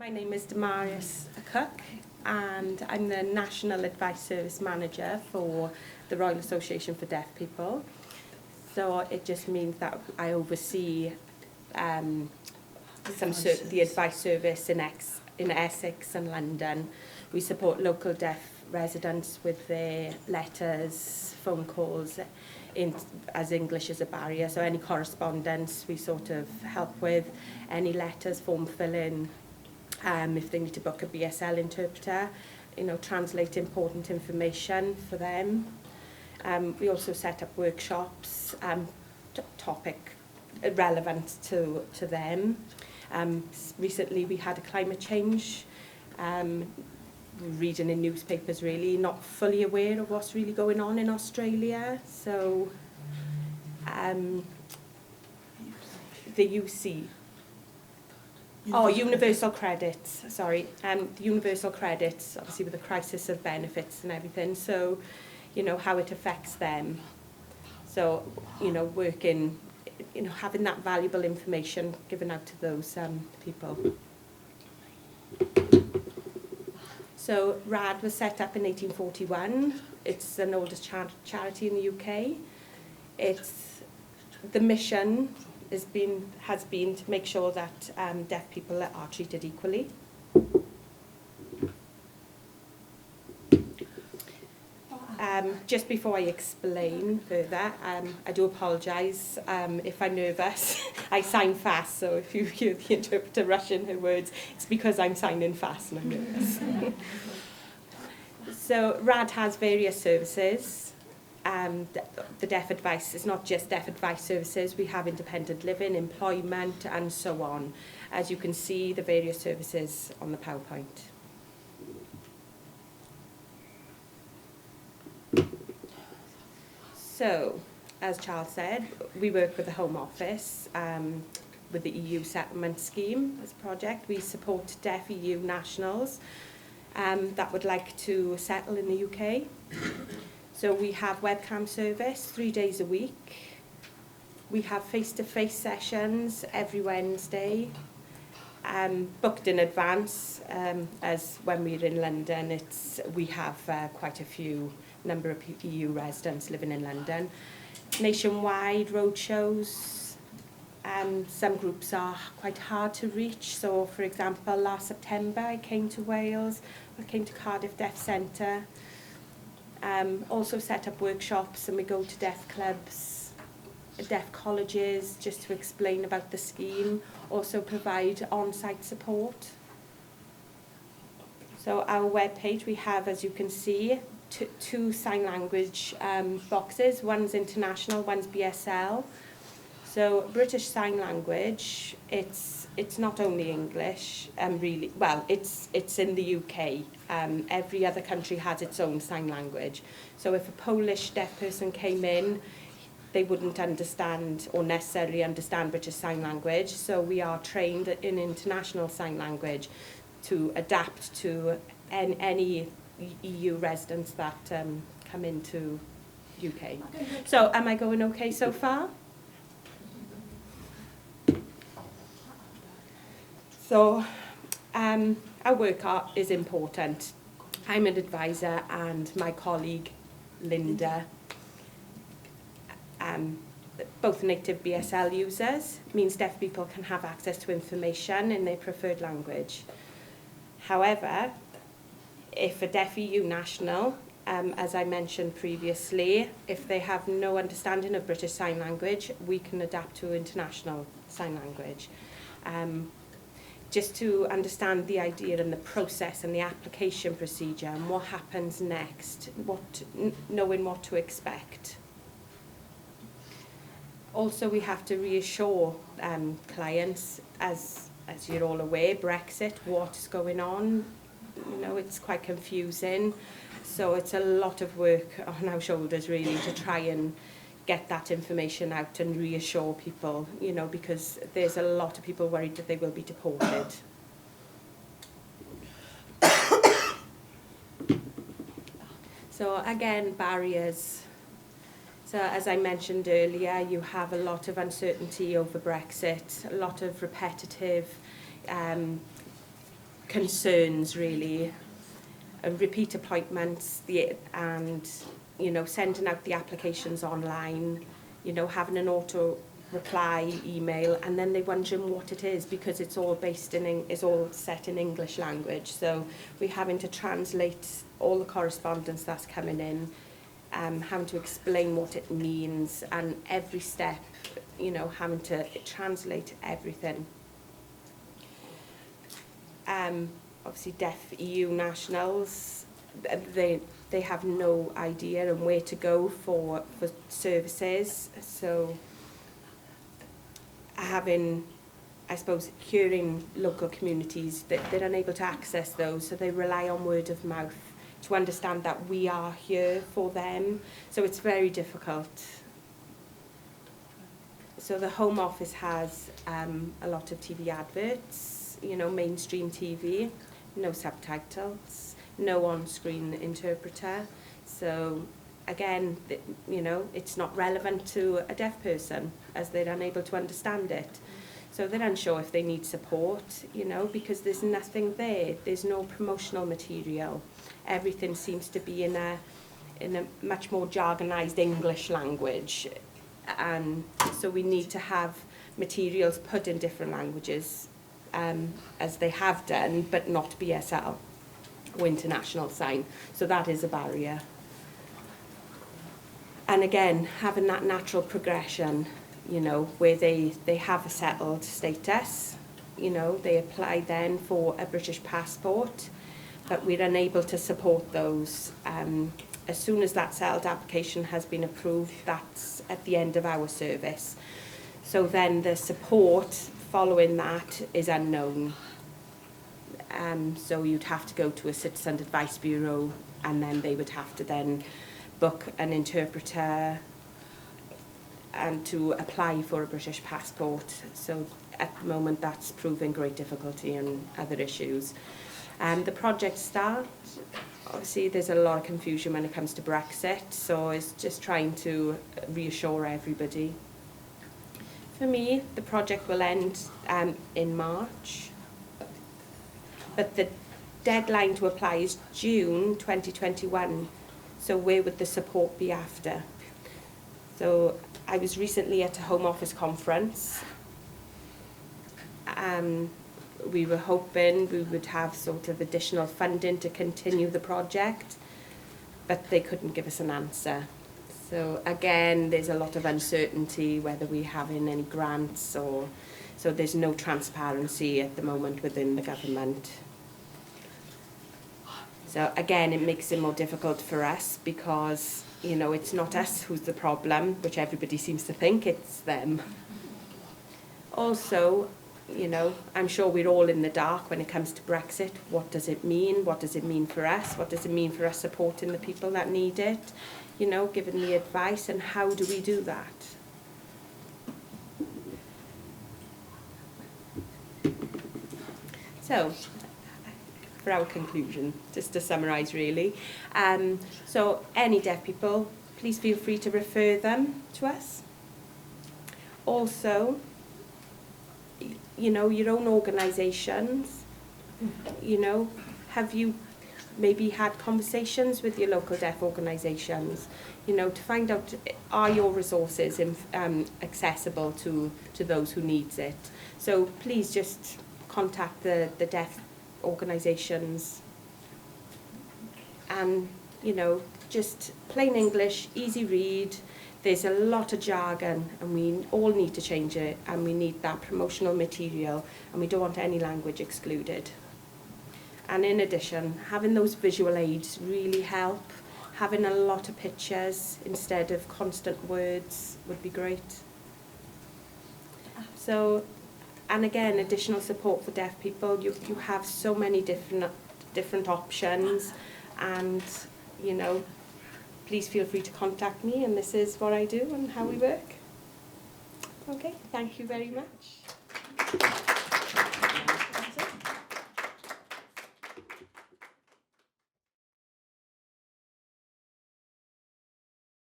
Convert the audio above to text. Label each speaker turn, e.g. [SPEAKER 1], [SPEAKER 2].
[SPEAKER 1] My name is Damaris Cooke and I'm the National Advice Service Manager for the Royal Association for Deaf People. So it just means that I oversee the advice service in Essex and London. We support local deaf residents with their letters, phone calls, as English is a barrier. So any correspondence we sort of help with, any letters, form filling, if they need to book a BSL interpreter, translate important information for them. We also set up workshops, topic relevant to them. Recently we had a climate change, reading in newspapers really, not fully aware of what's really going on in Australia. So the UC, universal credits, sorry. The universal credits, obviously with the crisis of benefits and everything, so, how it affects them. So, working, having that valuable information given out to those people. So RAD was set up in 1841. It's the oldest charity in the UK. The mission has been to make sure that deaf people are treated equally. Just before I explain further, I do apologise if I'm nervous. I sign fast, so if you hear the interpreter rushing her words, it's because I'm signing fast and I'm nervous. So RAD has various services. The deaf advice is not just deaf advice services. We have independent living, employment, and so on. As you can see, the various services on the PowerPoint. So, as Charles said, we work with the Home Office with the EU settlement scheme as a project. We support deaf EU nationals that would like to settle in the UK. So we have webcam service 3 days a week. We have face-to-face sessions every Wednesday, booked in advance, as when we're in London, we have quite a number of EU residents living in London. Nationwide roadshows. Some groups are quite hard to reach. So, for example, last September I came to Wales. I came to Cardiff Deaf Centre. Also set up workshops, and we go to deaf clubs, deaf colleges, just to explain about the scheme. Also provide on-site support. So our webpage, we have, as you can see, two sign language boxes. One's international, one's BSL. So British Sign Language, it's not only English, really. Well, it's in the UK. Every other country has its own sign language. So if a Polish deaf person came in, they wouldn't understand or necessarily understand British Sign Language. So we are trained in international sign language to adapt to any EU residents that come into UK. So am I going okay so far? So our work is important. I'm an advisor, and my colleague Linda, both native BSL users, means deaf people can have access to information in their preferred language. However, if a deaf EU national, as I mentioned previously, if they have no understanding of British Sign Language, we can adapt to international sign language. Just to understand the idea and the process and the application procedure and what happens next, knowing what to expect. Also, we have to reassure clients, as you're all aware, Brexit, what's going on. It's quite confusing. So it's a lot of work on our shoulders, really, to try and get that information out and reassure people, because there's a lot of people worried that they will be deported. So again, barriers. So as I mentioned earlier, you have a lot of uncertainty over Brexit, a lot of repetitive concerns really, repeat appointments, and sending out the applications online, having an auto reply email, and then they're wondering what it is because it's all it's all set in English language. So we're having to translate all the correspondence that's coming in, having to explain what it means, and every step, having to translate everything. Obviously deaf EU nationals, they have no idea and where to go for services. So having, I suppose, hearing local communities, that they're unable to access those, so they rely on word of mouth to understand that we are here for them. So it's very difficult. So the Home Office has a lot of TV adverts, mainstream TV, no subtitles, no on-screen interpreter. So again, it's not relevant to a deaf person as they're unable to understand it. So they're unsure if they need support, because there's nothing there. There's no promotional material. Everything seems to be in a much more jargonized English language. And so we need to have materials put in different languages, as they have done, but not BSL or international sign. So that is a barrier. And again, having that natural progression, where they have a settled status, they apply then for a British passport, but we're unable to support those. As soon as that settled application has been approved, that's at the end of our service. So then the support following that is unknown. So you'd have to go to a Citizen Advice Bureau, and then they would have to then book an interpreter and to apply for a British passport. So at the moment that's proving great difficulty and other issues. The project start, obviously there's a lot of confusion when it comes to Brexit, so it's just trying to reassure everybody. For me, the project will end in March, but the deadline to apply is June 2021. So where would the support be after? So I was recently at a Home Office conference. We were hoping we would have sort of additional funding to continue the project, but they couldn't give us an answer. So again, there's a lot of uncertainty whether we're having any grants, or so there's no transparency at the moment within the government. So again, it makes it more difficult for us because, it's not us who's the problem, which everybody seems to think, it's them. Also, I'm sure we're all in the dark when it comes to Brexit. What does it mean? What does it mean for us? What does it mean for us supporting the people that need it? Giving the advice, and how do we do that? So, for our conclusion, just to summarise really. So any deaf people, please feel free to refer them to us. Also, your own organisations, have you maybe had conversations with your local deaf organisations, to find out, are your resources accessible to those who needs it? So please just contact the deaf organisations, and just plain English, easy read. There's a lot of jargon, and we all need to change it, and we need that promotional material, and we don't want any language excluded. And in addition, having those visual aids really help. Having a lot of pictures instead of constant words would be great. So, and again, additional support for deaf people. You have so many different options, and please feel free to contact me, and this is what I do and how we work. Okay, thank you very much.